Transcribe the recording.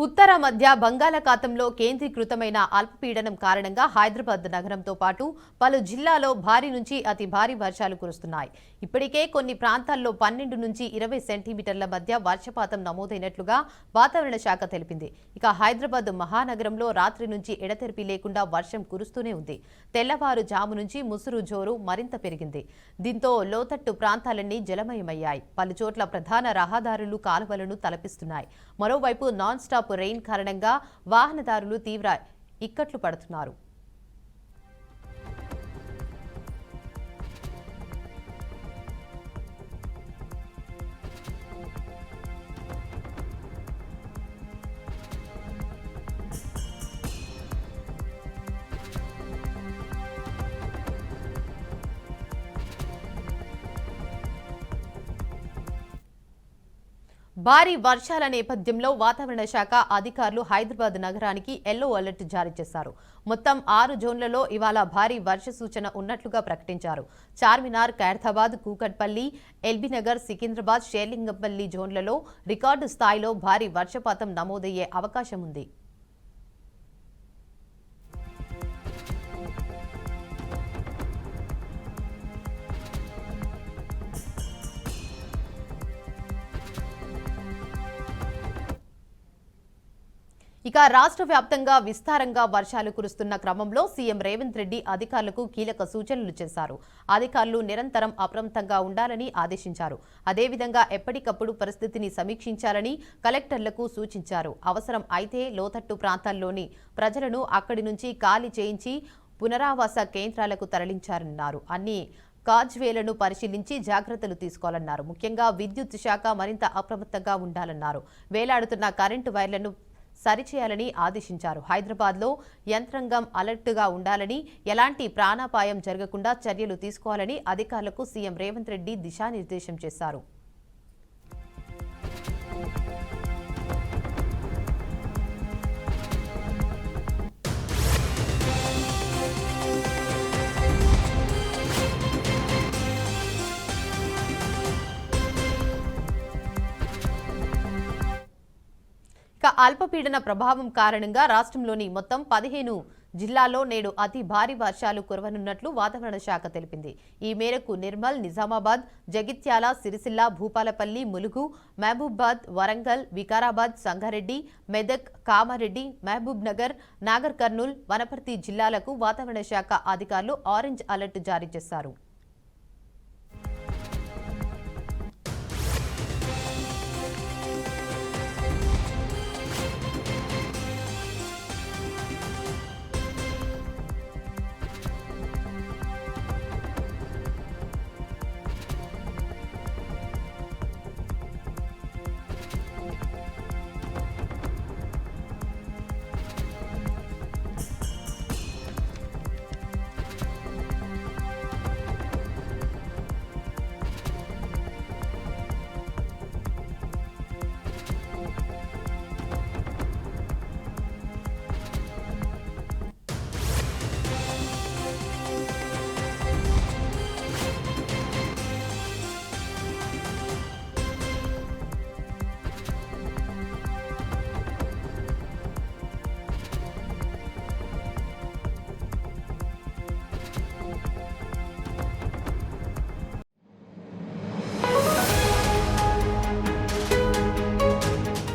ఉత్తర మధ్య బంగాళాఖాతంలో కేంద్రీకృతమైన అల్పపీడనం కారణంగా హైదరాబాద్ నగరంతో పాటు పలు జిల్లాల్లో భారీ నుంచి అతి భారీ వర్షాలు కురుస్తున్నాయి. ఇప్పటికే కొన్ని ప్రాంతాల్లో 12 నుంచి 20 సెంటీమీటర్ల మధ్య వర్షపాతం నమోదైనట్లుగా వాతావరణ శాఖ తెలిపింది. ఇక హైదరాబాద్ మహానగరంలో రాత్రి నుంచి ఎడతెరిపి లేకుండా వర్షం కురుస్తూనే ఉంది. తెల్లవారుజాము నుంచి ముసురు జోరు మరింత పెరిగింది. దీంతో లోతట్టు ప్రాంతాలన్నీ జలమయమయ్యాయి. పలుచోట్ల ప్రధాన రహదారులు కాలువలను తలపిస్తున్నాయి. మరోవైపు నాన్ స్టాప్ రెయిన్ కారణంగా వాహనదారులు తీవ్ర ఇక్కట్లు పడుతున్నారు. భారీ వర్షాల నేపథ్యంలో వాతావరణ శాఖ అధికారులు హైదరాబాద్ నగరానికి ఎల్లో అలర్ట్ జారీ చేశారు. మొత్తం 6 జోన్లలో ఇవాళ భారీ వర్ష సూచన ఉన్నట్లుగా ప్రకటించారు. చార్మినార్, ఖైరతాబాద్, కూకట్పల్లి, ఎల్బీనగర్, సికింద్రాబాద్, షేర్లింగంపల్లి జోన్లలో రికార్డు స్థాయిలో భారీ వర్షపాతం నమోదయ్యే అవకాశం ఉంది. ఇక రాష్ట్ర వ్యాప్తంగా విస్తారంగా వర్షాలు కురుస్తున్న క్రమంలో సీఎం రేవంత్ రెడ్డి అధికారులకు కీలక సూచనలు చేశారు. అధికారులు నిరంతరం అప్రమత్తంగా ఉండాలని ఆదేశించారు. అదేవిధంగా ఎప్పటికప్పుడు పరిస్థితిని సమీక్షించాలని కలెక్టర్లకు సూచించారు. అవసరం అయితే లోతట్టు ప్రాంతాల్లోని ప్రజలను అక్కడి నుంచి ఖాళీ చేయించి పునరావాస కేంద్రాలకు తరలించారన్నారు. అన్ని కాజ్వేలను పరిశీలించి జాగ్రత్తలు తీసుకోవాలన్నారు. ముఖ్యంగా విద్యుత్ శాఖ మరింత అప్రమత్తంగా ఉండాలన్నారు. వేలాడుతున్న కరెంటు వైర్లను సరిచేయాలని ఆదేశించారు. హైదరాబాద్లో యంత్రాంగం అలర్ట్గా ఉండాలని, ఎలాంటి ప్రాణాపాయం జరగకుండా చర్యలు తీసుకోవాలని అధికారులకు సీఎం రేవంత్ రెడ్డి దిశానిర్దేశం చేశారు. ఇక అల్పపీడన ప్రభావం కారణంగా రాష్ట్రంలోని మొత్తం 15 జిల్లాల్లో నేడు అతి భారీ వర్షాలు కురవనున్నట్లు వాతావరణ శాఖ తెలిపింది. ఈ మేరకు నిర్మల్, నిజామాబాద్, జగిత్యాల, సిరిసిల్ల, భూపాలపల్లి, ములుగు, మహబూబాబాద్, వరంగల్, వికారాబాద్, సంగారెడ్డి, మెదక్, కామారెడ్డి, మహబూబ్ నగర్, నాగర్ కర్నూల్, వనపర్తి జిల్లాలకు వాతావరణ శాఖ అధికారులు ఆరెంజ్ అలర్ట్ జారీ చేశారు.